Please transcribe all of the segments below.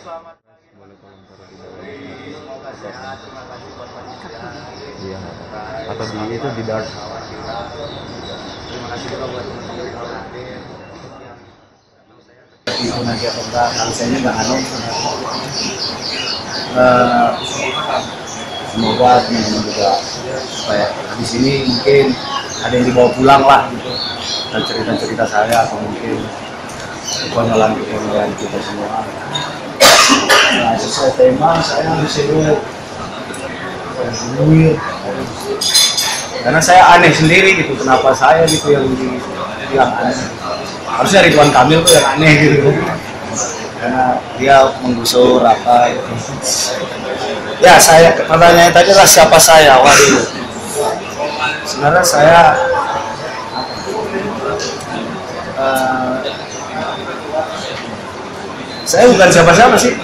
selamat semoga sehat. Terima kasih buat panitia. Iya. Atau di itu di dark. Terima kasih juga buat teman-teman yang hadir. Itu nanti atau enggak, kalau saya ini nggak aneh. Semoga teman-teman juga supaya di sini mungkin ada yang dibawa pulang lah gitu, dan cerita-cerita saya atau mungkin kekonyolan kita semua. Nah, sesuai tema saya disuruh duit, karena saya aneh sendiri gitu, kenapa saya gitu yang dibilang aneh. Harusnya Ridwan Kamil tuh yang aneh gitu, karena dia menggusur apa gitu. Ya, saya pertanyaan tadi lah siapa saya. Waduh, sebenarnya saya bukan siapa-siapa sih,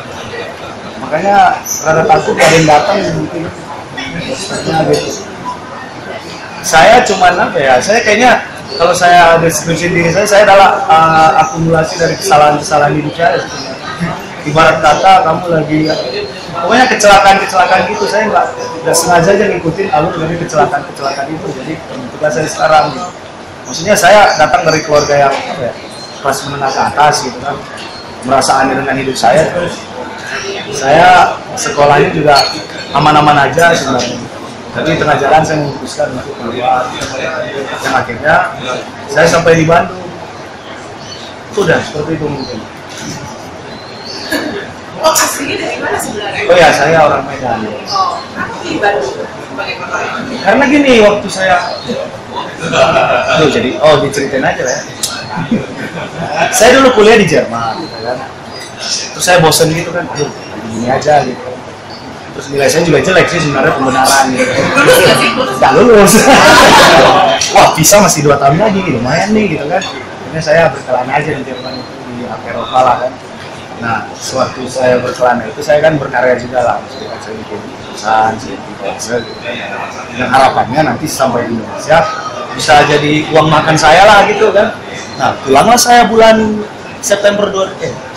makanya karena takut ada yang datang mungkin gitu. Saya cuman apa ya, saya kayaknya kalau saya deskripsi diri saya adalah akumulasi dari kesalahan-kesalahan hidup saya sebenarnya. Ibarat kata kamu lagi pokoknya kecelakaan gitu, saya nggak sengaja aja ngikutin alur dari kecelakaan itu, jadi ketika saya sekarang gitu. Maksudnya saya datang dari keluarga yang apa ya, kelas menengah ke atas gitu kan, merasa aneh dengan hidup saya, terus saya sekolahnya juga aman-aman aja sebenarnya, tapi tengah jalan saya memutuskan untuk keluar, yang akhirnya saya sampai di Bandung. Sudah seperti itu mungkin. Oh, aslinya dari mana sebenarnya? Oh ya, saya orang Medan. Oh, kenapa di Bandung sebagai kota? Karena gini, waktu saya diceritain aja lah ya. Saya dulu kuliah di Jerman gitu kan. Terus saya bosen gitu kan, aduh gini aja gitu. Terus nilai saya juga jelek sih sebenarnya, pembenaran gitu. Gak lulus. Wah, visa masih 2 tahun lagi, lumayan nih gitu kan. Akhirnya saya berkelana aja di Jerman itu, di Akeropa lah kan. Nah, sewaktu saya berkelana itu saya kan berkarya juga lah, maksudnya saya bikin perusahaan, saya bikin konser gitu kan. Dan harapannya nanti sampai di Indonesia bisa jadi uang makan saya lah gitu kan. Nah, pulanglah saya bulan September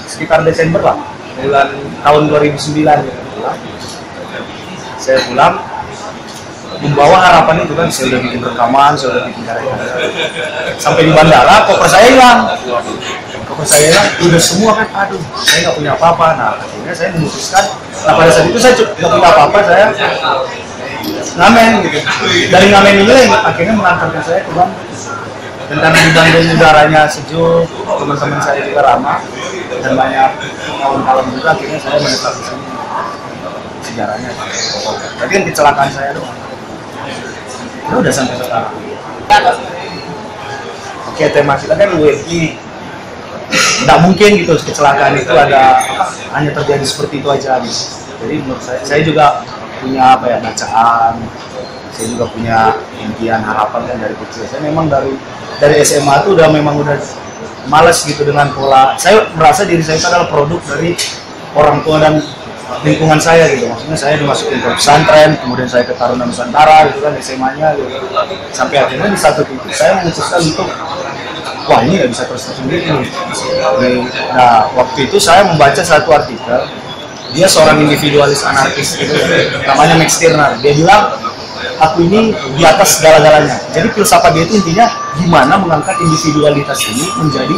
sekitar Desember lah, bulan tahun 2009 gitu. Saya pulang membawa harapan itu kan, saya udah bikin rekaman, saya udah bikin karya-karya. Sampai di bandara, koper saya hilang. Udah semua kan, aduh saya nggak punya apa-apa. Nah, akhirnya saya memutuskan, nah pada saat itu saya nggak punya apa-apa, saya ngamen gitu. Dari ngamen ini yang akhirnya mengantarkan saya ke Bandung. Dan karena di Bandung udaranya sejuk, teman-teman saya juga ramah, dan banyak kawan-kawan juga, akhirnya saya menetap di sini. Sejarahnya tadi kan kecelakaan saya doang, itu udah sampai sekarang. Oke, tema kita kan WFI. Nggak mungkin gitu kecelakaan itu ada hanya terjadi seperti itu aja gitu. Jadi menurut saya juga punya apa ya, bacaan, saya juga punya impian, harapan kan dari kecil. Saya memang dari SMA tuh udah malas gitu dengan pola. Saya merasa diri saya itu adalah produk dari orang tua dan lingkungan saya gitu. Maksudnya saya dimasukin ke pesantren, kemudian saya ke Taruna Nusantara gitu kan, SMA-nya gitu. Sampai akhirnya di satu titik saya memutuskan untuk wah, ini nggak bisa terus sendiri nih. Nah, waktu itu saya membaca satu artikel, dia seorang individualis anarkis gitu, namanya Max Stirner. Dia bilang, aku ini di atas segala-galanya. Jadi filsafat dia itu intinya gimana mengangkat individualitas ini menjadi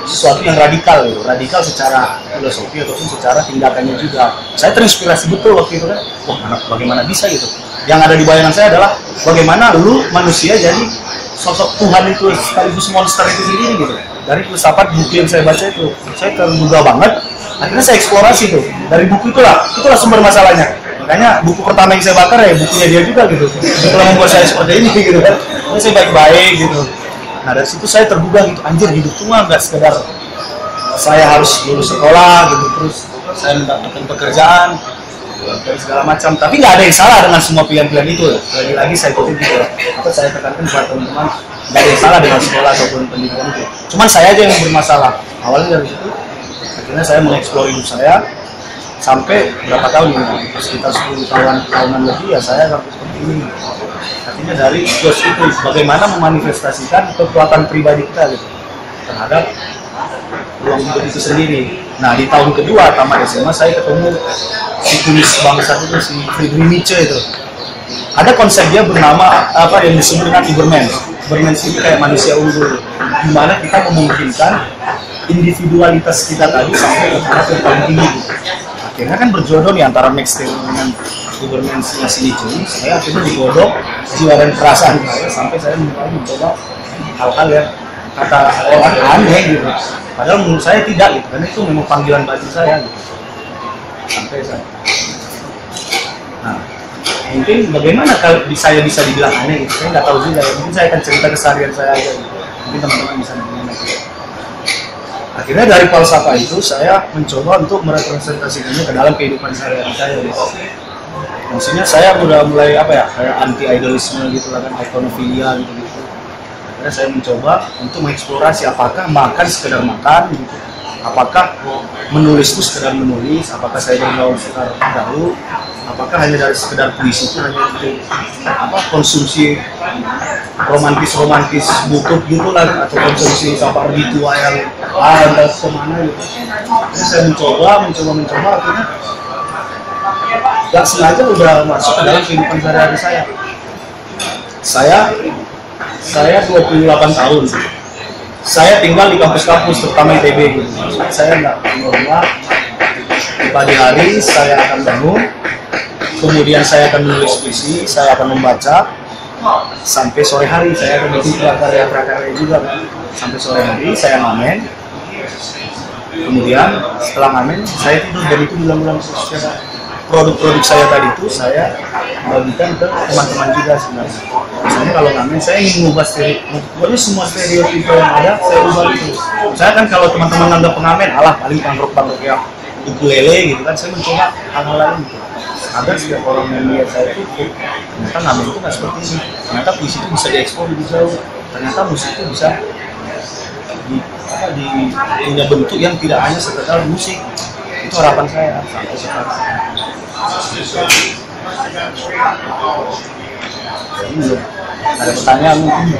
sesuatu yang radikal gitu, radikal secara filosofi ataupun secara tindakannya juga. Saya terinspirasi betul waktu itu kan, wah bagaimana bisa gitu. Yang ada di bayangan saya adalah bagaimana lu manusia jadi sosok Tuhan itu sekaligus monster itu sendiri gitu. Dari filsafat buku yang saya baca itu, saya tergugah banget. Akhirnya saya eksplorasi tuh dari buku itulah sumber masalahnya. Makanya buku pertama yang saya bakar ya bukunya dia juga gitu. Setelah membuat saya seperti ini gitu kan, saya baik-baik gitu. Nah dari situ saya tergugah gitu, anjir hidup cuma nggak sekedar saya harus lulus sekolah gitu, terus saya mendapatkan pekerjaan dan segala macam. Tapi nggak ada yang salah dengan semua pilihan-pilihan itu. Lagi-lagi saya kutip gitu, apa saya tekankan kepada teman-teman, nggak ada yang salah dengan sekolah ataupun pendidikan itu. Cuman saya aja yang bermasalah. Awalnya dari situ, akhirnya saya mengeksplor hidup saya sampai berapa tahun ini, sekitar 10 tahunan lebih ya saya sampai seperti ini. Artinya dari Ghost itu bagaimana memanifestasikan kekuatan pribadi kita gitu terhadap ruang hidup itu sendiri. Nah di tahun kedua tamat SMA saya ketemu si tulis bangsa itu, si Friedrich Nietzsche itu. Ada konsep dia bernama apa yang disebut dengan Übermensch. Übermensch ini kayak manusia unggul, di mana kita memungkinkan individualitas kita tadi sampai ke tahap yang paling tinggi. Akhirnya kan berjodoh nih antara Max Taylor dengan Übermensch-nya si Nietzsche. Saya akhirnya digodok jiwa dan perasaan saya sampai saya mencoba hal-hal yang kata orang aneh gitu. Padahal menurut saya tidak gitu, karena itu memang panggilan bagi saya gitu. Sampai saya. Nah, mungkin bagaimana kalau saya bisa dibilang aneh gitu, saya nggak tahu juga ya. Mungkin saya akan cerita keseharian saya aja gitu. Mungkin teman-teman bisa mengenai. Akhirnya dari falsafah itu saya mencoba untuk merepresentasikannya ke dalam kehidupan sehari-hari saya gitu. Maksudnya saya udah mulai apa ya, kayak anti idolisme gitu lah kan, iconofilia gitu. Akhirnya saya mencoba untuk mengeksplorasi apakah makan sekedar makan gitu. Apakah menulis itu sekedar menulis, apakah saya bergaul sekedar gaul, apakah hanya dari sekedar puisi itu hanya untuk apa, konsumsi romantis butuh gitu lah, atau konsumsi sampah tua yang entah kemana gitu. Jadi saya mencoba akhirnya nggak sengaja udah masuk ke dalam kehidupan sehari-hari saya 28 tahun. Saya tinggal di kampus-kampus, terutama ITB gitu. Saya nggak punya rumah. Di pagi hari saya akan bangun, kemudian saya akan menulis puisi, saya akan membaca, sampai sore hari saya akan bikin prakarya juga. Sampai sore hari saya ngamen, kemudian setelah ngamen saya tidur, dan itu bulan-bulan sosial. Produk-produk saya tadi itu saya bagikan ke teman-teman juga sebenarnya. Misalnya kalau ngamen saya ingin mengubah pokoknya semua stereotip yang ada saya ubah itu. Saya kan kalau teman-teman nganggap pengamen, alah paling pangkrok yang ukulele gitu kan, saya mencoba hal-hal lain gitu. Agar setiap orang yang lihat saya itu, ternyata ngamen itu nggak seperti ini. Ternyata puisi itu bisa diekspor lebih jauh. Ternyata musik itu bisa punya bentuk yang tidak hanya sekedar musik. Itu harapan saya sampai sekarang. Jadi ada pertanyaan mungkin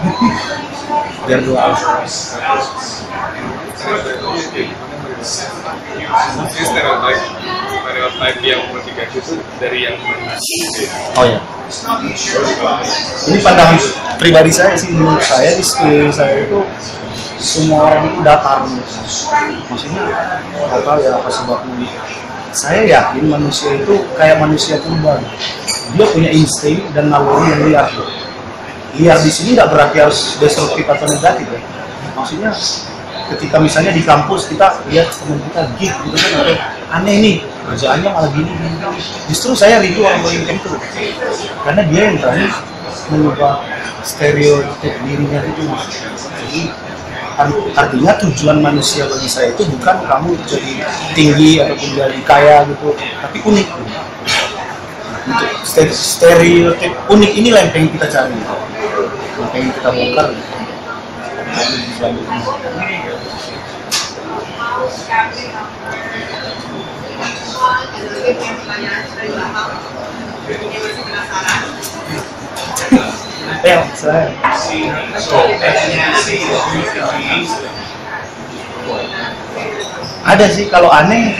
biar doa. Stereotip yang motivasi itu dari yang mana? Oh ya, ini pandangan pribadi saya sih. Menurut saya di sekeliling saya itu semua orang itu datar. Maksudnya apa ya, apa sebabnya? Saya yakin manusia itu kayak manusia purba. Dia punya insting dan naluri yang liar. Liar di sini tidak berarti harus destruktif atau negatif ya. Maksudnya ketika misalnya di kampus kita lihat teman kita geek gitu kan, aneh nih kerjaannya malah gini. Justru saya rindu orang yang itu, karena dia yang berani mengubah stereotip dirinya itu. Jadi artinya tujuan manusia bagi saya itu bukan kamu jadi tinggi ataupun jadi kaya gitu, tapi unik. Untuk stereotip unik inilah yang pengen kita cari, yang pengen kita bongkar. Saya ada sih kalau aneh,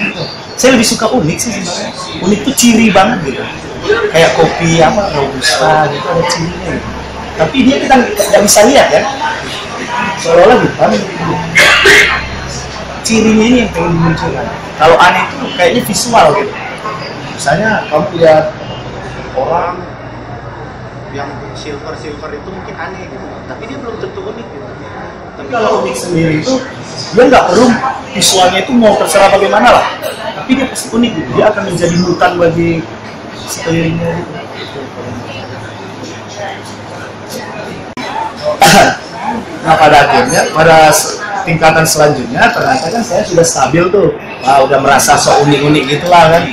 saya lebih suka unik sih sebenarnya. Unik tuh ciri banget gitu, kayak kopi apa robusta gitu, ada cirinya gitu. Tapi dia kita nggak bisa lihat ya, seolah-olah hitam gitu. Cirinya ini yang pengen dimunculkan. Kalau aneh itu kayaknya visual gitu. Misalnya kamu lihat orang yang silver itu mungkin aneh gitu, tapi dia belum tentu unik gitu. Tapi kalau unik sendiri itu dia nggak perlu visualnya itu mau terserah bagaimana lah, tapi dia pasti unik gitu. Dia akan menjadi mutan bagi sekelilingnya gitu. Nah pada akhirnya pada tingkatan selanjutnya ternyata kan saya sudah stabil tuh. Wah, udah merasa so unik-unik gitulah kan.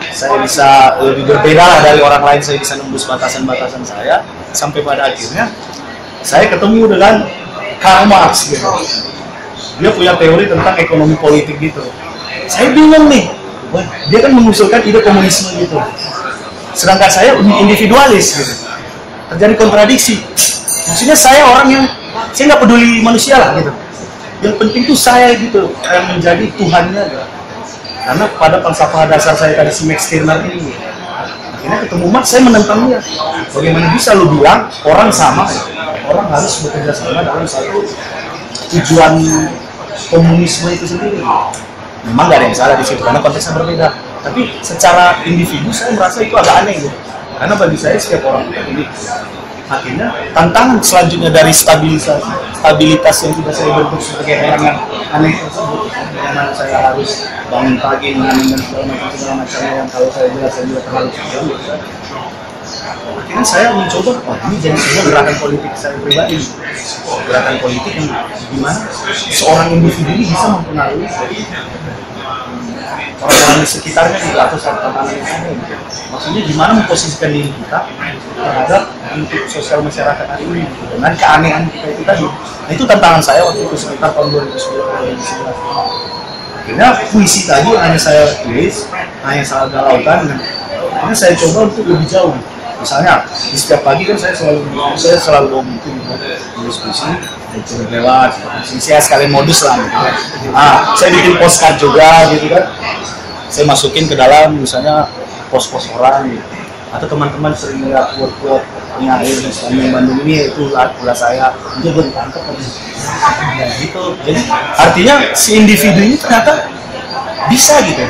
Saya bisa lebih berbeda lah dari orang lain, saya bisa nembus batasan-batasan saya, sampai pada akhirnya saya ketemu dengan Karl Marx gitu. Dia punya teori tentang ekonomi politik gitu. Saya bingung nih, dia kan mengusulkan ide komunisme gitu, sedangkan saya individualis gitu. Terjadi kontradiksi. Maksudnya saya orang yang saya nggak peduli manusia lah gitu. Yang penting tuh saya gitu yang menjadi Tuhannya gitu. Karena pada falsafah dasar saya tadi si Max Stirner ini, akhirnya ketemu Marx, saya menentang dia. Bagaimana bisa lu bilang orang sama, orang harus bekerja sama dalam satu tujuan komunisme itu sendiri. Memang gak ada yang salah di situ karena konteksnya berbeda. Tapi secara individu saya merasa itu agak aneh gitu. Karena bagi saya setiap orang itu unik. Akhirnya tantangan selanjutnya dari stabilitas yang sudah saya bentuk sebagai orang yang aneh tersebut, bagaimana saya harus bangun pagi mengamin dan segala macam yang kalau saya jelas saya juga terlalu jauh. Akhirnya saya mencoba, ini jadi sebuah gerakan politik saya pribadi, gerakan politik yang dimana seorang individu ini bisa mempengaruhi orang-orang di sekitarnya juga atau tantangan yang ada gitu. Maksudnya gimana memposisikan diri kita terhadap bentuk sosial masyarakat hari ini gitu. Dengan keanehan kita itu tadi. Nah itu tantangan saya waktu itu sekitar tahun 2010-2011. Akhirnya puisi tadi hanya saya tulis, hanya saya galaukan, dan akhirnya saya coba untuk lebih jauh. Misalnya di setiap pagi kan saya selalu bawa buku gitu, tulis puisi, itu lewat, saya sekalian modus lah gitu. Saya bikin postcard juga gitu kan. Saya masukin ke dalam misalnya pos-pos orang gitu. Atau teman-teman sering lihat quote-quote penyair di Bandung ini itu ulah saya itu gue ditangkap ya gitu. Jadi artinya si individu ini ternyata bisa gitu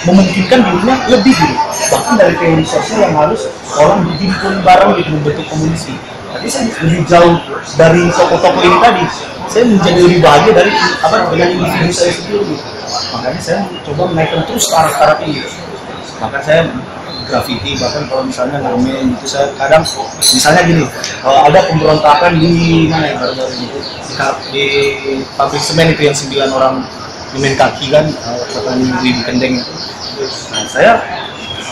memungkinkan dirinya lebih gitu, bahkan dari teori sosial yang harus orang dihimpun bareng gitu membentuk komunisi. Tapi saya lebih jauh dari tokoh-tokoh ini tadi, saya menjadi lebih bahagia dari dengan individu saya sendiri gitu. Makanya saya coba menaikkan terus ke arah ini. Bahkan saya graffiti, bahkan kalau misalnya ngamen itu saya kadang misalnya gini, kalau ada pemberontakan di mana ya baru-baru gitu di pabrik semen itu yang 9 orang main kaki kan, katanya di kendeng itu. Nah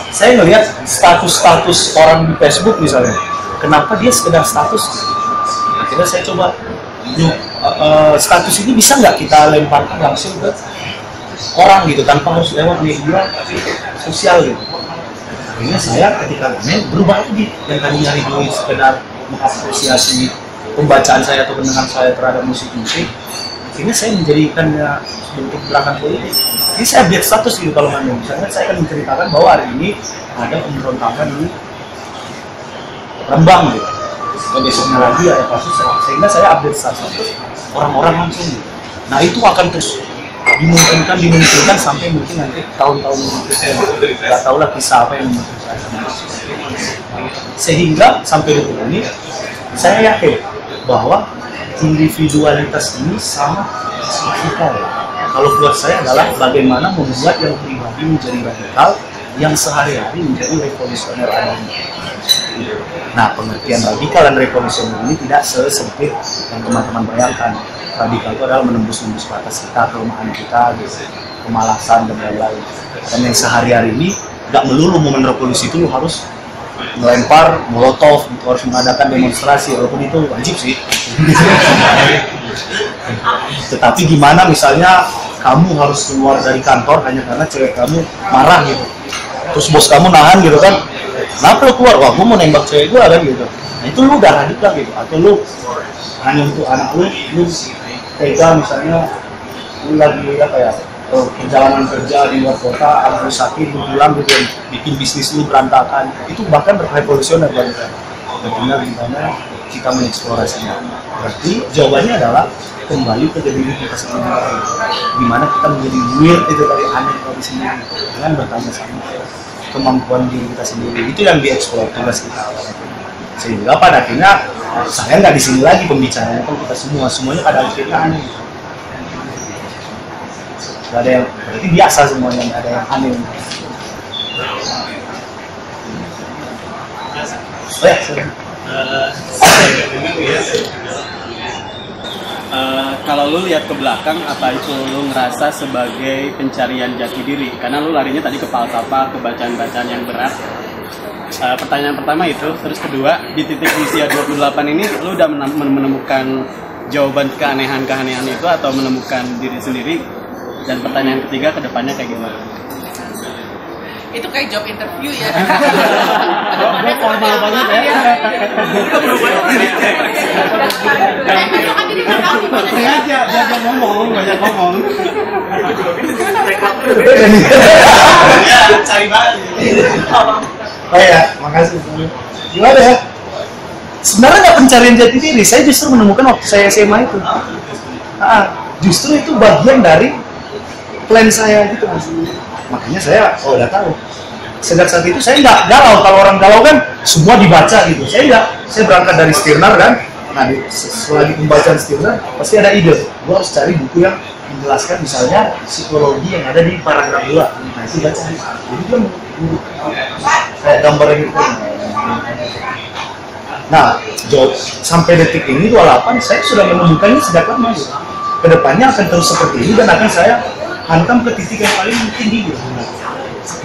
saya ngelihat status orang di Facebook misalnya, kenapa dia sekedar status? Akhirnya saya coba, status ini bisa nggak kita lemparkan langsung ke orang gitu tanpa harus lewat media sosial gitu. Akhirnya saya ketika ngamen berubah lagi, yang tadi nyari duit sekedar mengapresiasi pembacaan saya atau pendengar saya terhadap musik-musik, akhirnya saya menjadikannya bentuk gerakan politik. Jadi saya update status gitu kalau ngamen. Misalnya saya akan menceritakan bahwa hari ini ada pemberontakan di Rembang gitu. Besoknya lagi ada kasus, sehingga saya update status orang-orang langsung gitu. Nah itu akan terus dimungkinkan sampai mungkin nanti tahun-tahun berikutnya, nggak tahu lah kisah apa yang sehingga sampai detik ini saya yakin bahwa individualitas ini sangat radikal. Kalau buat saya adalah bagaimana membuat yang pribadi menjadi radikal, yang sehari-hari menjadi revolusioner adanya. Nah, pengertian radikal dan revolusioner ini tidak sesempit yang teman-teman bayangkan. Radikal itu adalah menembus batas kita, kelemahan kita, gitu, kemalasan dan lain-lain. Dan yang sehari-hari ini nggak melulu momen revolusi itu harus melempar molotov, gitu, harus mengadakan demonstrasi, walaupun itu wajib sih. Tetapi gimana misalnya kamu harus keluar dari kantor hanya karena cewek kamu marah gitu, terus bos kamu nahan gitu kan, kenapa lo keluar? Wah, gue mau nembak cewek gue kan gitu. Nah itu lu udah radikal gitu. Atau lu hanya untuk anak lu tega misalnya lu lagi apa ya, perjalanan kerja di luar kota, aku sakit, lu pulang gitu, bikin bisnis lu berantakan, itu bahkan revolusioner bagi saya. Benar gimana kita mengeksplorasinya. Berarti jawabannya adalah kembali ke diri kita sendiri, gimana kita menjadi weird itu dari aneh dari sendiri dengan bertanya sama kemampuan diri kita sendiri. Itu yang dieksplor tugas kita. Sehingga pada akhirnya saya nggak di sini lagi pembicaranya, kan kita semuanya pada akhirnya aneh. Gak ada yang berarti biasa semuanya, nggak ada yang aneh. Kalau lu lihat ke belakang, apa itu lu ngerasa sebagai pencarian jati diri? Karena lu larinya tadi ke falsafah, ke bacaan-bacaan yang berat. Pertanyaan pertama itu, terus kedua, di titik usia 28 ini lu udah menemukan jawaban keanehan-keanehan itu atau menemukan diri sendiri? Dan pertanyaan ketiga, ke depannya kayak gimana? Itu kayak job interview ya. Gue formal banget ya. Itu kan jadi nggak tahu gimana sih. Sengaja banyak ngomong. Cari banget. Oh ya, makasih. Gimana ya? Sebenarnya nggak pencarian jati diri, saya justru menemukan waktu saya SMA itu. Justru itu bagian dari plan saya gitu mas. Makanya saya udah tahu. Sejak saat itu saya nggak galau. Kalau orang galau kan semua dibaca gitu. Saya nggak. Saya berangkat dari Stirner kan. Nah, selagi pembacaan Stirner pasti ada ide. Gue harus cari buku yang menjelaskan misalnya psikologi yang ada di paragraf 2. Nah itu baca. Jadi dia kayak gambarnya gitu. Nah, sampai detik ini 28 saya sudah menemukannya sejak lama gitu. Kedepannya akan terus seperti ini dan akan saya hantam ke titik yang paling tinggi gitu.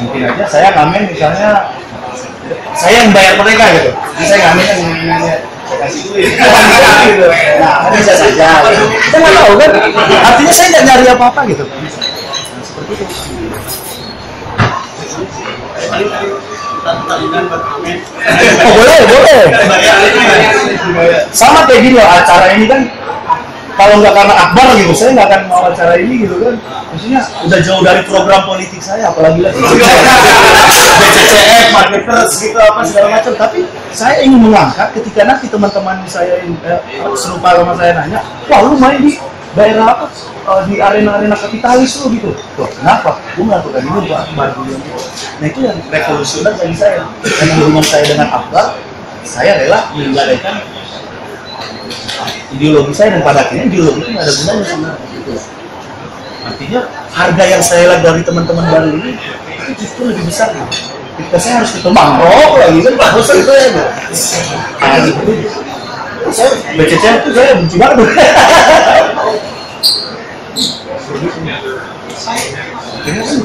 Mungkin aja saya ngamen misalnya saya yang bayar mereka gitu. Jadi saya ngamen yang saya kasih duit gitu. Nah, kan bisa saja. Gitu. Kita nggak tahu kan. Artinya saya nggak nyari apa-apa gitu. Nah, seperti itu. Boleh. Sama kayak gini loh, acara ini kan kalau nggak karena Akbar gitu, saya nggak akan mau acara ini gitu kan. Maksudnya udah jauh dari program politik saya, apalagi lagi BCCF, marketers gitu apa segala macam. Tapi saya ingin mengangkat ketika nanti teman-teman saya serupa sama saya nanya, wah lu main di daerah apa? Di arena-arena kapitalis lo gitu. Loh, kenapa? Gue melakukan ini untuk Akbar dulu. Nah itu yang revolusioner bagi saya. Karena hubungan saya dengan Akbar, saya rela menggadaikan ideologi saya dan pada akhirnya ideologi itu nggak ada gunanya sebenarnya. Gitu. Artinya harga yang saya lihat dari teman-teman baru ini itu justru lebih besar. Gitu. Ketika saya harus ketemu mangrove lagi kan bagus itu ya. Nah, gitu. Saya BCC itu saya benci banget.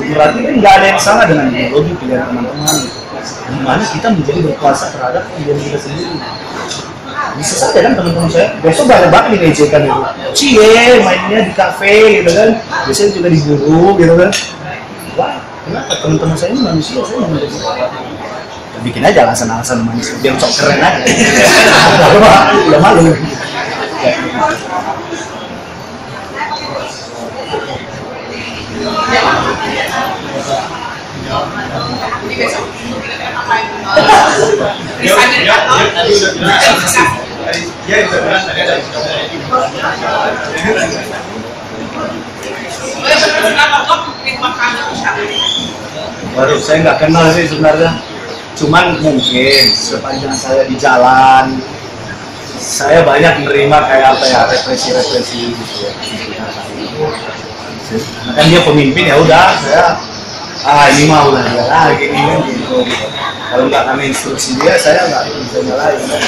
Berarti kan nggak ada yang salah dengan ideologi pilihan teman-teman gitu. Dimana kita menjadi berkuasa terhadap pilihan kita sendiri. Bisa saja kan teman-teman saya besok banyak banget dilecehkan itu. Cie mainnya di kafe gitu kan. Biasanya juga diburu gitu kan. Wah, kenapa teman-teman saya ini manusia, saya mau menjadi bikin aja alasan-alasan manusia biar sok keren aja. Udah malu. Jadi besok kita ngapain? Desainer kantor. Waduh, saya nggak kenal sih sebenarnya. Cuman mungkin sepanjang saya di jalan, saya banyak menerima kayak apa ya, represi gitu ya. Nah, kan dia pemimpin ya udah saya ini mau lah ya gini kan gitu. Kalau nggak kami instruksi dia saya nggak bisa nyalain kan.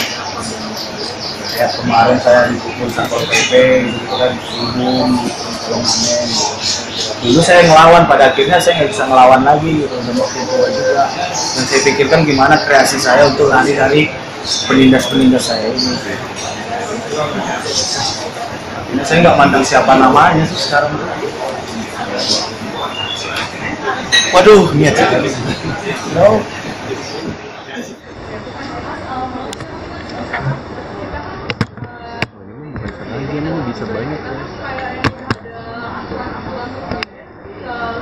Kayak kemarin saya dipukul satpol pp gitu kan, umum kalau ngamen. Dulu saya ngelawan, pada akhirnya saya nggak bisa ngelawan lagi gitu dan waktu itu juga. Dan saya pikirkan gimana kreasi saya untuk lari dari penindas saya ini. Akhirnya saya nggak mandang siapa namanya sih sekarang. Waduh, niat sekali. No. Ini bisa banyak ya.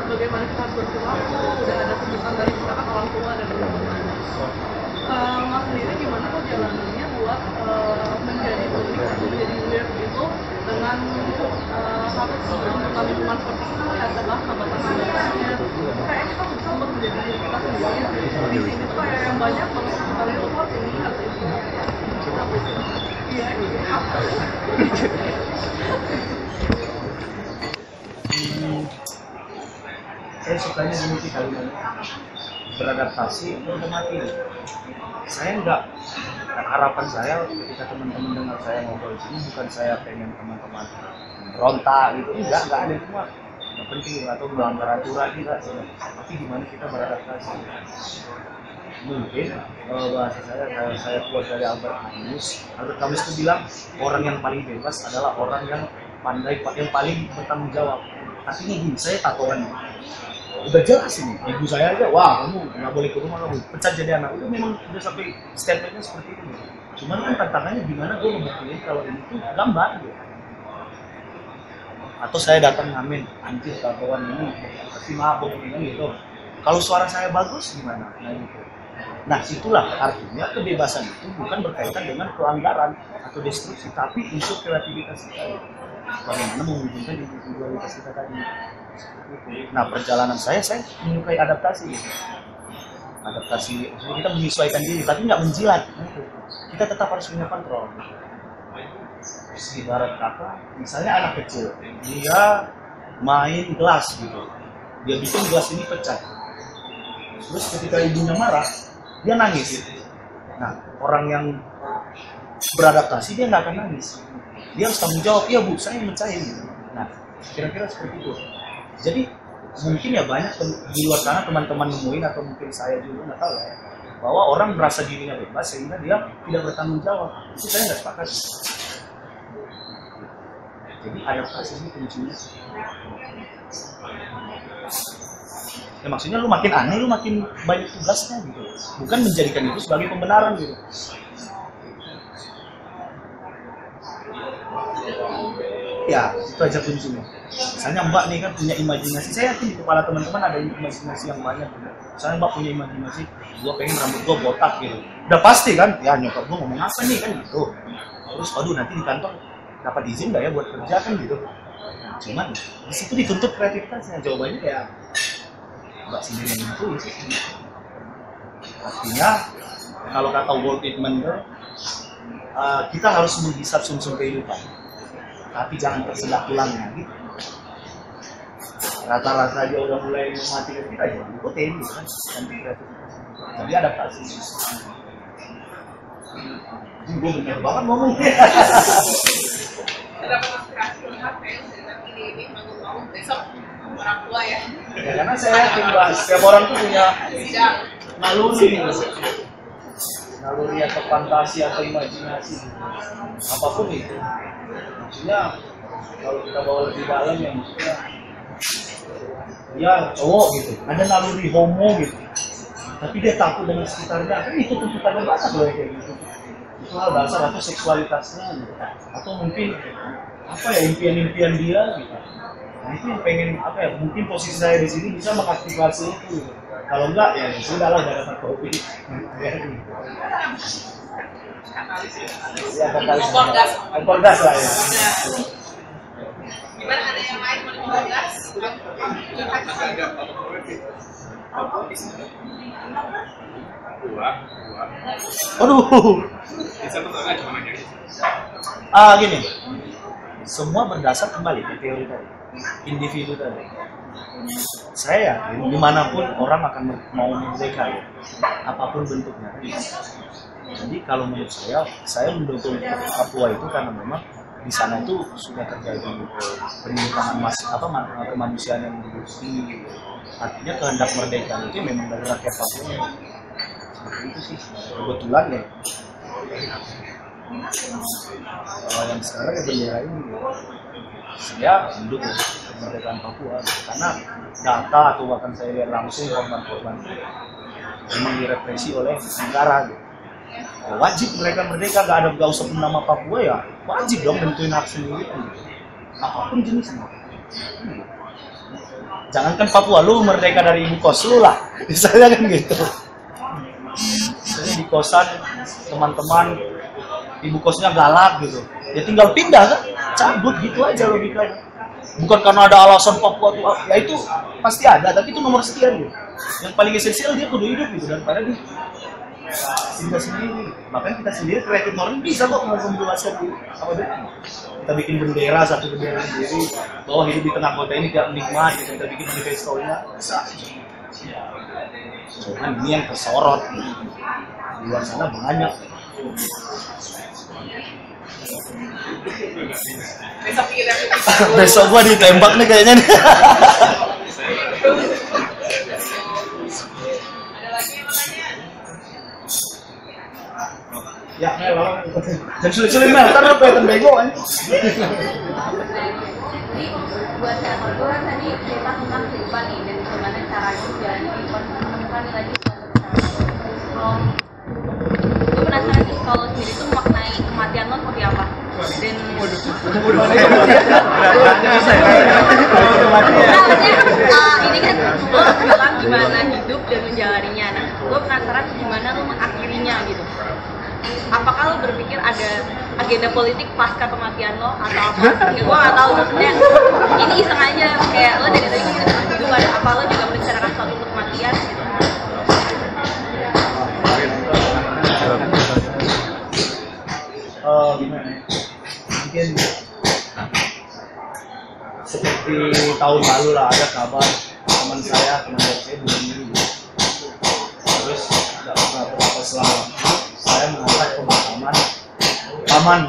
Bagaimana kita harus berperilaku, udah ada tuntutan dari misalkan orang tua dan teman-teman. Mas sendiri gimana kok jalanannya buat menjadi unik atau menjadi weird itu dengan harus untuk lingkungan seperti itu ya adalah hambatan-hambatannya. Kayaknya kita bisa untuk menjadi diri kita sendiri. Di sini tuh kayak yang banyak banget sekali lupa ini atau itu. Iya, apa? Saya sukanya gini sih kalimatnya, beradaptasi untuk mati. Saya nggak, harapan saya ketika teman-teman dengar saya ngobrol di sini bukan saya pengen teman-teman berontak gitu, enggak ada semua. Yang penting atau melanggar aturan kita, tapi gimana kita beradaptasi. Mungkin bahasa saya keluar dari Albert Camus itu bilang orang yang paling bebas adalah orang yang pandai, yang paling bertanggung jawab. Artinya gini, saya tatoan. udah jelas ini. Ibu saya aja, wah kamu nggak boleh ke rumah, kamu pecat jadi anak. Itu memang udah sampai statementnya seperti itu. Cuman kan tantangannya gimana gue membuktikan kalau ini tuh gambar gitu. Atau saya datang ngamen, anjir kawan ini pasti mabuk ini gitu. Kalau suara saya bagus gimana? Nah gitu. Nah itulah artinya kebebasan itu bukan berkaitan dengan pelanggaran atau destruksi, tapi unsur kreativitas kita. Bagaimana mewujudkan individualitas kita tadi. Nah perjalanan saya menyukai adaptasi. Adaptasi, maksudnya kita menyesuaikan diri, tapi nggak menjilat. Kita tetap harus punya kontrol. Ibarat kata, misalnya anak kecil, dia main gelas gitu, dia bikin gelas ini pecah. Terus ketika ibunya marah, dia nangis. Nah, orang yang beradaptasi dia nggak akan nangis. Dia harus tanggung jawab, iya bu, saya mecahin. Gitu. Nah, kira-kira seperti itu. Jadi mungkin ya banyak di luar sana teman-teman nemuin atau mungkin saya juga nggak tahu ya, bahwa orang merasa dirinya bebas sehingga dia tidak bertanggung jawab. Itu saya nggak sepakat. Jadi adaptasi ini kuncinya. Ya maksudnya lu makin aneh, lu makin banyak tugasnya gitu. Bukan menjadikan itu sebagai pembenaran gitu. Ya, itu aja kuncinya. Misalnya Mbak nih kan punya imajinasi. Saya yakin di kepala teman-teman ada imajinasi yang banyak gitu. Misalnya Mbak punya imajinasi, gua pengen rambut gua botak gitu. Udah pasti kan? Ya nyokap gua ngomong apa nih kan gitu. Terus aduh nanti di kantor dapat izin nggak ya buat kerja kan gitu. Cuman di situ dituntut kreativitasnya. Jawabannya ya Mbak sendiri yang itu sih. Artinya kalau kata Walt Whitman kita harus menghisap sumsum kehidupan, tapi jangan tersedak tulangnya gitu. Rata-rata dia udah mulai mematikan kita ya ikutin gitu kan. Jadi adaptasi. Gue bener banget ngomongnya. Dapat inspirasi apa ya ini bangun besok orang tua ya. Ya karena saya yakin bahwa setiap orang tuh punya naluri atau fantasi atau imajinasi apapun itu. Maksudnya kalau kita bawa lebih dalam ya maksudnya dia cowok gitu, ada naluri homo gitu, tapi dia takut dengan sekitarnya, kan itu tuntutannya banyak loh kayak gitu. Itu hal dasar atau seksualitasnya gitu. Atau mungkin apa ya impian-impian dia gitu. Nah itu yang pengen apa ya, mungkin posisi saya di sini bisa mengaktifasi itu gitu. Kalau enggak ya sudah lah, udah dapat kopi. Ya kompor gas lah ya. Gimana, ada yang lain mau kompor gas? Aduh. Gini. Semua berdasar kembali ke teori tadi, individu tadi. Saya yakin dimanapun orang akan mau merdeka ya, apapun bentuknya. Jadi kalau menurut saya mendukung Papua itu karena memang di sana itu sudah terjadi penyimpanan kemanusiaan yang tinggi. Artinya kehendak merdeka itu memang dari rakyat Papua. Seperti itu sih kebetulan ya. Yang sekarang ya bendera ini saya mendukung kemerdekaan Papua karena data atau bahkan saya lihat langsung korban-korban memang direpresi oleh negara gitu. Ya, wajib mereka merdeka, nggak usah nama Papua ya wajib dong nentuin hak sendiri gitu. Apapun jenisnya. Jangankan Papua, lu merdeka dari ibu kos lu lah misalnya kan gitu. Misalnya di kosan teman-teman ibu kosnya galak gitu, ya tinggal pindah kan, cabut gitu aja logikanya. Bukan karena ada alasan Papua tuh, ya itu pasti ada, tapi itu nomor sekian gitu. Yang paling esensial dia kudu hidup gitu, daripada di kita sendiri. Makanya kita sendiri kreatif orang bisa kok menjelaskan diri apa deh. Kita bikin bendera, satu bendera sendiri, bahwa hidup di tengah kota ini tidak nikmat gitu. Kita bikin manifestonya, bisa. Cuman ini yang tersorot di luar sana banyak. Besok gua ditembak nih kayaknya nih. Ya, Mel, jangan sulit-sulit Mel, ntar lu kelihatan bego kan. Buat buat saya kalau kan tadi cerita tentang kehidupan nih dan bagaimana caranya menjalani kehidupan menemukan nilai di kalau gue penasaran nih kalau sendiri tuh maknai kematian lo seperti apa dan ini kan lo bilang gimana hidup dan menjalaninya, nah gue penasaran gimana lo mengakhirinya gitu. Apakah lo berpikir ada agenda politik pasca kematian lo atau apa? Ya, gue nggak tahu, maksudnya ini iseng aja kayak lo dari tadi ngomongin tentang kehidupan, apa lo juga merencanakan sesuatu untuk kematian gitu? Gimana ya? Mungkin seperti tahun lalu lah ada kabar teman saya bunuh diri. Terus tidak pernah berapa selama saya mengangkat pemakaman paman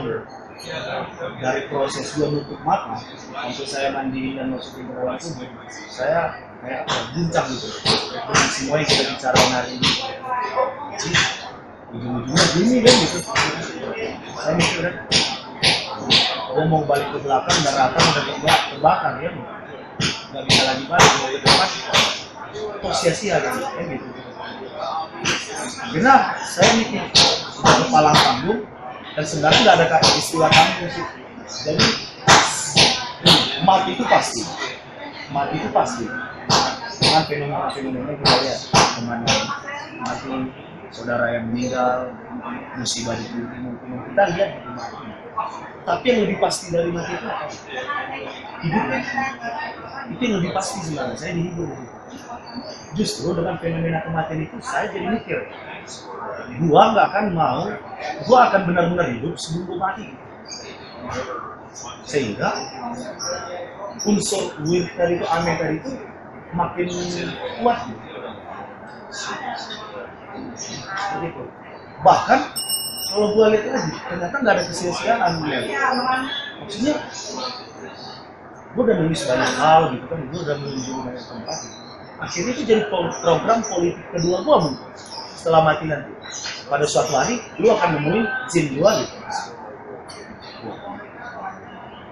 dari proses dia nutup mata sampai saya mandi dan masukin ke dalam tubuh, saya kayak guncang gitu dengan semua yang kita bicarakan hari ini. Jadi ujung-ujungnya gini kan gitu. Saya mikir kan, gue mau balik ke belakang dan rata udah terbakar ya, nggak bisa lagi balik mau ke depan, kok sia-sia kan gitu. Karena saya mikir sudah kepalang panggung dan sebenarnya nggak ada kata istilah panggung sih. Jadi mati itu pasti, dengan fenomena kita lihat kemana mati, saudara yang meninggal, musibah di dunia kita lihat mati. Tapi yang lebih pasti dari mati itu apa? Hidup kan? Itu yang lebih pasti sebenarnya, saya dihibur. Justru dengan fenomena kematian itu saya jadi mikir, gua nggak akan mau, gua akan benar-benar hidup sebelum gua mati. Sehingga unsur weird tadi itu, aneh tadi itu makin kuat. Begitu. Bahkan kalau gue lihat lagi, ternyata nggak ada kesia-siaan. Maksudnya, gue udah nulis banyak hal gitu kan, gue udah menunjukkan banyak tempat. Akhirnya itu jadi program politik kedua gue setelah mati nanti. Pada suatu hari, lu akan nemuin jin gue gitu.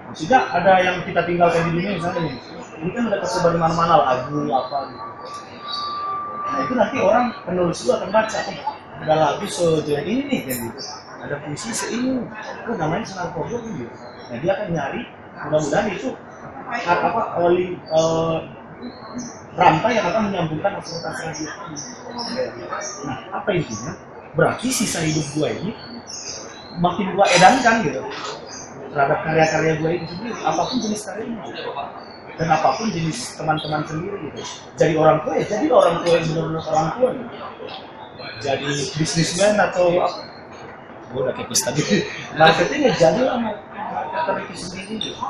Maksudnya ada yang kita tinggalkan di dunia misalnya nih, ini kan udah tersebar di mana-mana lagu apa gitu. Nah itu nanti orang penulis itu akan baca, ada lagu sejelek ini nih kan gitu, ada puisi seini, namanya Senar Kobro kan gitu. Nah dia akan nyari, mudah-mudahan itu rantai yang akan menyambungkan asal-asal dia. Nah apa intinya? Berarti sisa hidup gua ini makin gua edankan gitu terhadap karya-karya gue itu sendiri, apapun jenis karyanya dan apapun jenis teman-teman sendiri gitu. Jadi orang tua ya jadi orang tua yang benar-benar orang tua gitu. Jadi bisnismen atau apa, gue udah kepis tadi marketingnya jadi lah marketer itu sendiri gitu.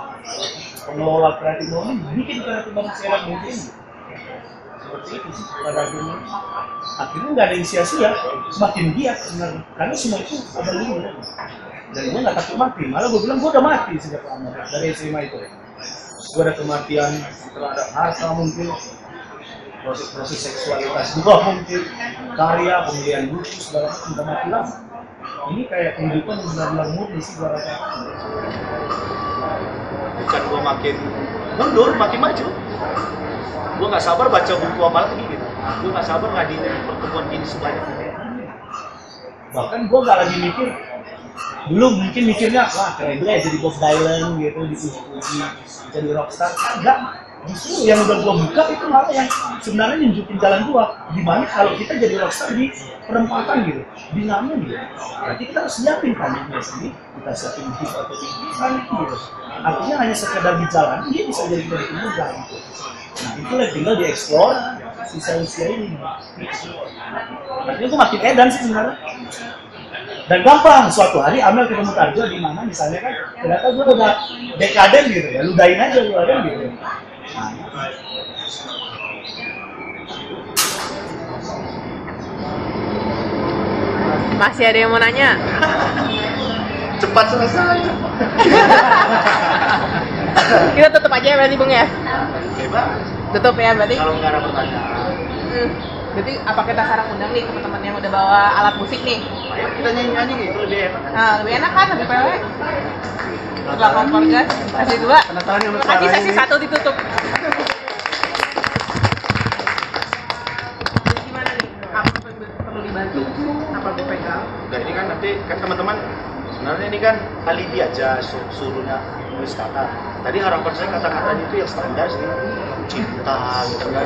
Pengelola kreatif momen bikin kreatif manusia yang mungkin gitu. Seperti itu sih pada akhirnya nggak ada yang sia-sia, semakin giat sebenarnya karena semua itu ada limit. Dan gue nggak takut mati, malah gue bilang gue udah mati sejak lama dari SMA itu. Gue ada kematian terhadap harta mungkin, proses seksualitas juga mungkin, karya, pemilihan buku, segala macam udah mati lama. Ini kayak kehidupan yang benar-benar murni sih gue rasa. Bukan gue makin mundur, makin maju. Gue nggak sabar baca buku apa lagi gitu. Gue nggak sabar ngadirin pertemuan gini sebanyak ini. Bahkan gue nggak lagi mikir. Belum mungkin mikirnya, wah keren juga ya jadi Bob Dylan gitu, dipuji-puji, jadi rockstar. Enggak, justru yang udah gua buka itu malah yang sebenarnya nunjukin jalan gua. Dimana kalau kita jadi rockstar di perempatan gitu, di nama gitu. Berarti kita harus siapin paniknya sendiri, kita siapin gift atau panik gitu. Artinya hanya sekedar di jalan, dia bisa jadi lebih mudah gitu. Nah itulah tinggal dieksplor sisa usia ini. Artinya gua makin edan sih sebenarnya. Dan gampang, suatu hari Amel ketemu Tarjo di mana misalnya kan, ternyata gue udah dekaden gitu ya, ludahin aja gue ada gitu. Nah, masih ada yang mau nanya? cepat selesai. Kita tutup aja ya berarti Bung ya? Oke, Bang. Tutup ya berarti? Kalau nggak ada pertanyaan. Berarti apa kita sekarang undang nih teman-teman yang udah bawa alat musik nih? Ayo kita nyanyi-nyanyi gitu lebih enak. Nah, lebih enak kan, lebih pewe. Setelah kompor gas, sesi 2. Tanda tangan yang Makasih sesi 1 ditutup. Gimana nih? Apa perlu dibantu? Apa dipegang? Nah ini kan nanti kan teman-teman sebenarnya ini kan alibi aja suruhnya nulis kata. Tadi harapan saya kata-katanya itu yang standar sih, cinta gitu kan.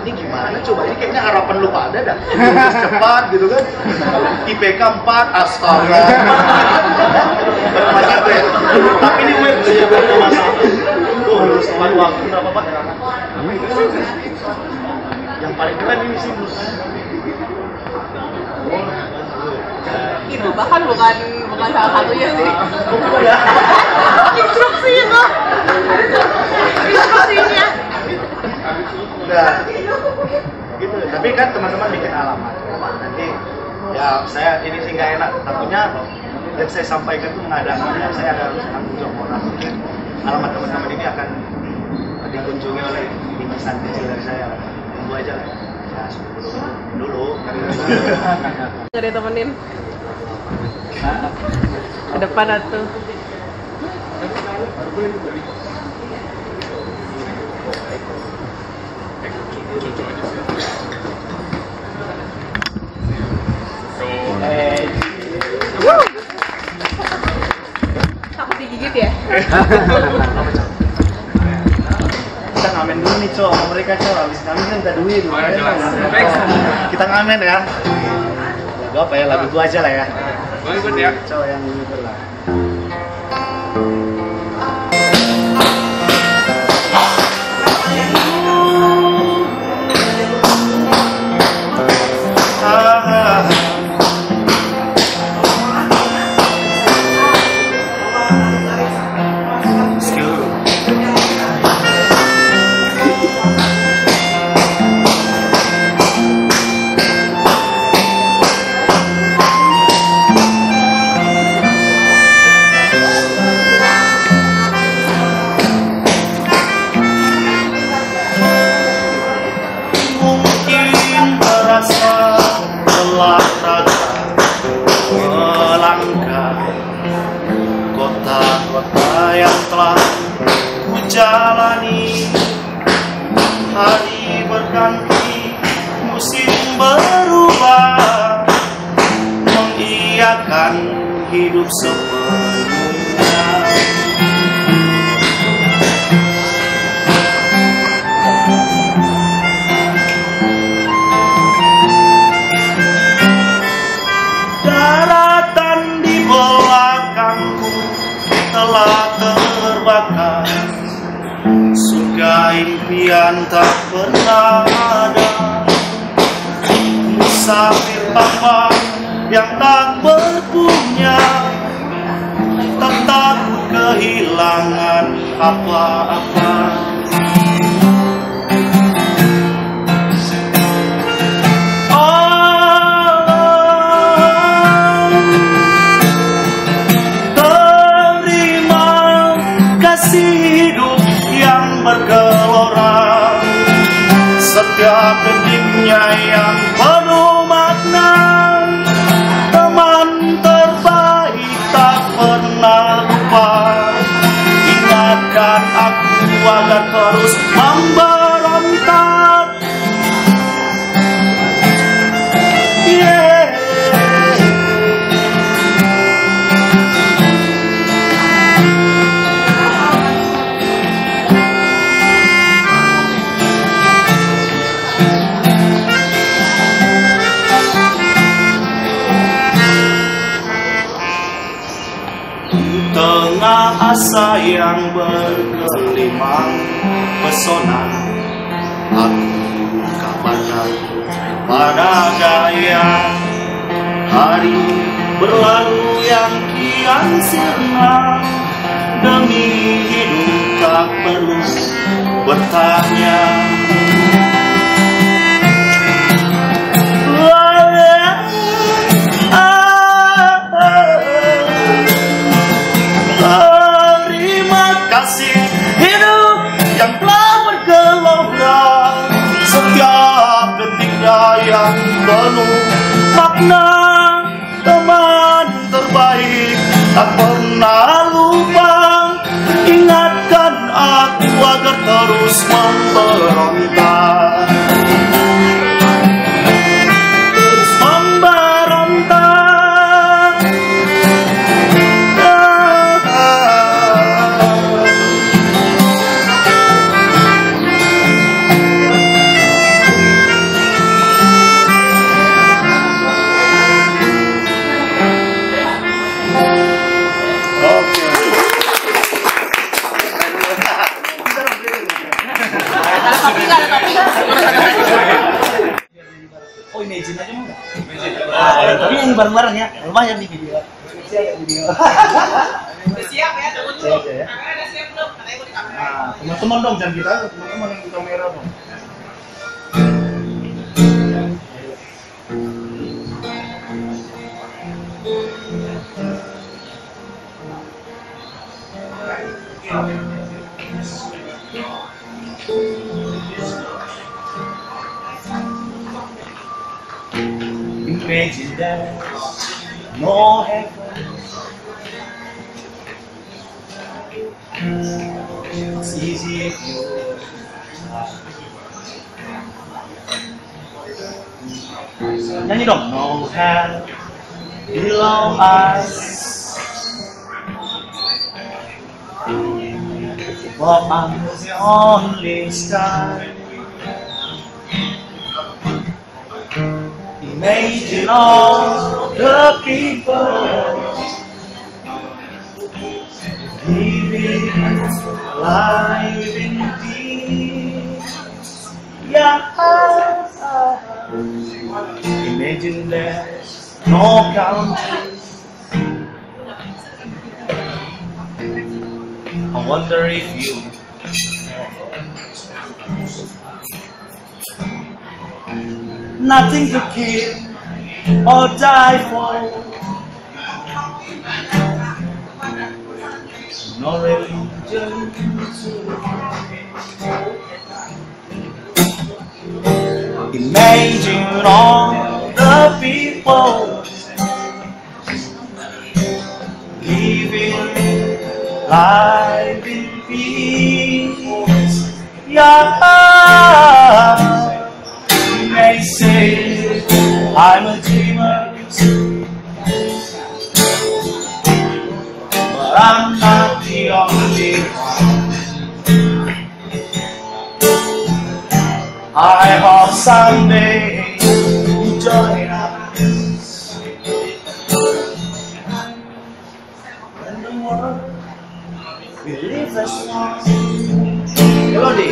Ini gimana coba, ini kayaknya harapan lu pada dah lulus cepat gitu kan. IPK 4, astaga macam tuh ya. Tapi ini gue gak ada masalah tuh lulus tepat waktu berapa Pak? Yang paling keren ini sih menurut saya. Itu bahkan bukan salah satunya sih. Instruksi itu. Instruksinya. Udah gitu. Tapi kan teman-teman bikin alamat nanti ya saya ini sih nggak enak takutnya yang saya sampaikan itu mengadakannya saya ada harus tanggung jawab moral. Mungkin alamat teman-teman ini akan dikunjungi oleh bingkisan kecil dari saya lah. Tunggu aja lah ya dulu Nggak ditemenin ke depan atuh. Takut digigit ya? kita ngamen dulu nih cowok sama mereka cowok habis ngamen kan minta duit kita ngamen ya lagu apa ya lagu gua aja lah ya cowok yang gitu lah. Kota-kota yang telah kujalani, hari berganti, musim berubah, mengiyakan hidup sepenuhnya. Daratan di belakangku telah terbakar, surga impian tak pernah ada. Musafir tanpa yang tak berpunya, tak takut kehilangan apa-apa. Hidup yang bergelora, setiap detiknya yang penuh makna. Teman terbaik tak pernah lupa, ingatkan aku agar terus memberontak. Tengah asa yang bergelimang pesona, aku kabarkan pada gaya. Hari berlalu yang kian sirna, demi hidup tak perlu bertanya. Terima kasih hidup yang telah bergelora, setiap detiknya makna teman terbaik, tak pernah lupa ingatkan aku agar terus memberontak. Terus memberontak. Oh, imagine aja mau nggak? Tapi yang bareng-bareng ya, lumayan nih video. Siap video. Siap ya, tunggu dulu. Siap ya. Kamera udah siap belum? Katanya mau di kamera. Nah, teman-teman dong, jangan kita, teman-teman yang di kamera dong. Imagine there's no heaven. It's easy if you nyanyi dong. No hell below us, but I'm the only sky. Imagine all the people living life in peace. Yeah. Imagine there's no countries. I wonder if you nothing to kill or die for, no religion. Imagine all the people living life in peace. Yeah. They say I'm a dreamer, but I'm not the only one. I hope someday you join us when the world will live as one. Melody.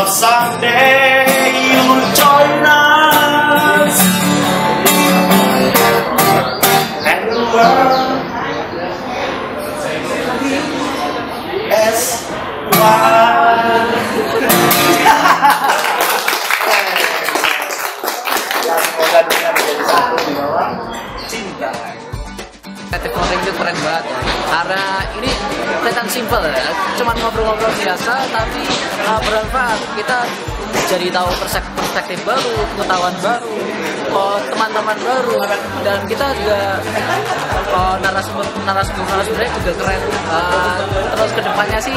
Someday you'll join us, and the world as one. Ya, semoga dunia menjadi satu di bawah cinta. Kreatif Modeling itu keren banget ya. Karena ini kelihatan simpel ya, cuman ngobrol-ngobrol biasa tapi bermanfaat. Kita jadi tahu perspektif baru, pengetahuan baru. teman-teman baru, dan kita juga narasumbernya juga keren. Terus kedepannya sih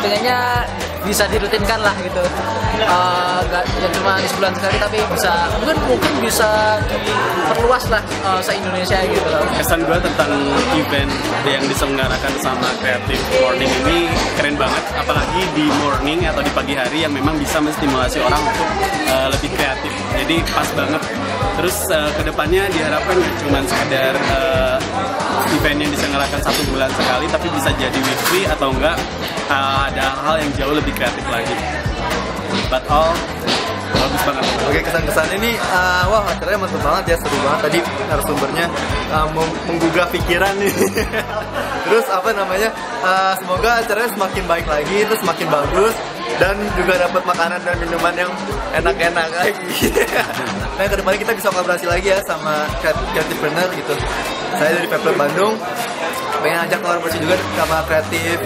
pengennya bisa dirutinkan lah gitu, nggak ya cuma di sebulan sekali, tapi bisa mungkin bisa diperluas lah se-Indonesia gitu. Kesan gue tentang event yang diselenggarakan sama Creative Morning ini keren banget, apalagi di morning atau di pagi hari yang memang bisa menstimulasi orang untuk lebih kreatif. Jadi pas banget. Terus kedepannya diharapkan cuma sekedar event yang diselenggarakan 1 bulan sekali, tapi bisa jadi weekly atau enggak ada hal yang jauh lebih kreatif lagi. But all bagus banget. Oke, kesan-kesan ini wah acaranya mantap banget ya, seru banget tadi narasumbernya menggugah pikiran nih. Terus apa namanya, semoga acaranya semakin baik lagi, terus semakin bagus, dan juga dapat makanan dan minuman yang enak-enak lagi. Nah, kedepannya kita bisa kolaborasi lagi ya sama Creativepreneur gitu. Saya dari Pepler Bandung pengen ajak kolaborasi juga sama Creative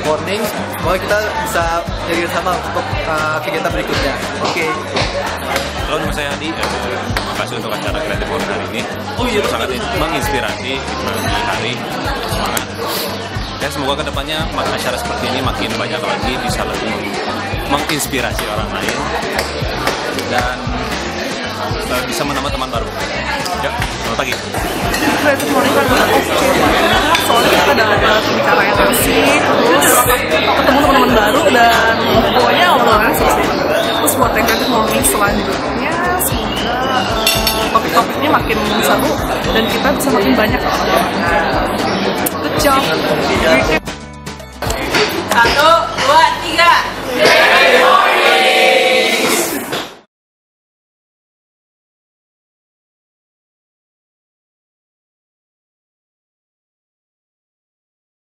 Morning. Semoga kita bisa jadi sama untuk kegiatan berikutnya. Oke. Halo, nama saya Adi. Terima kasih untuk acara Creative Morning hari ini. Sangat menginspirasi bagi hari semangat. Dan semoga kedepannya acara seperti ini makin banyak lagi, bisa lebih menginspirasi orang lain dan bisa menambah teman baru. Ya, selamat pagi. Creative Morning kan oke banget, soalnya kita dapat bicara yang asik, terus ketemu teman-teman baru, dan pokoknya obrolannya seru. Terus buat yang Creative Morning selanjutnya, semoga topik-topiknya makin seru dan kita bisa makin banyak orangnya. Good job. 1, 2, 3.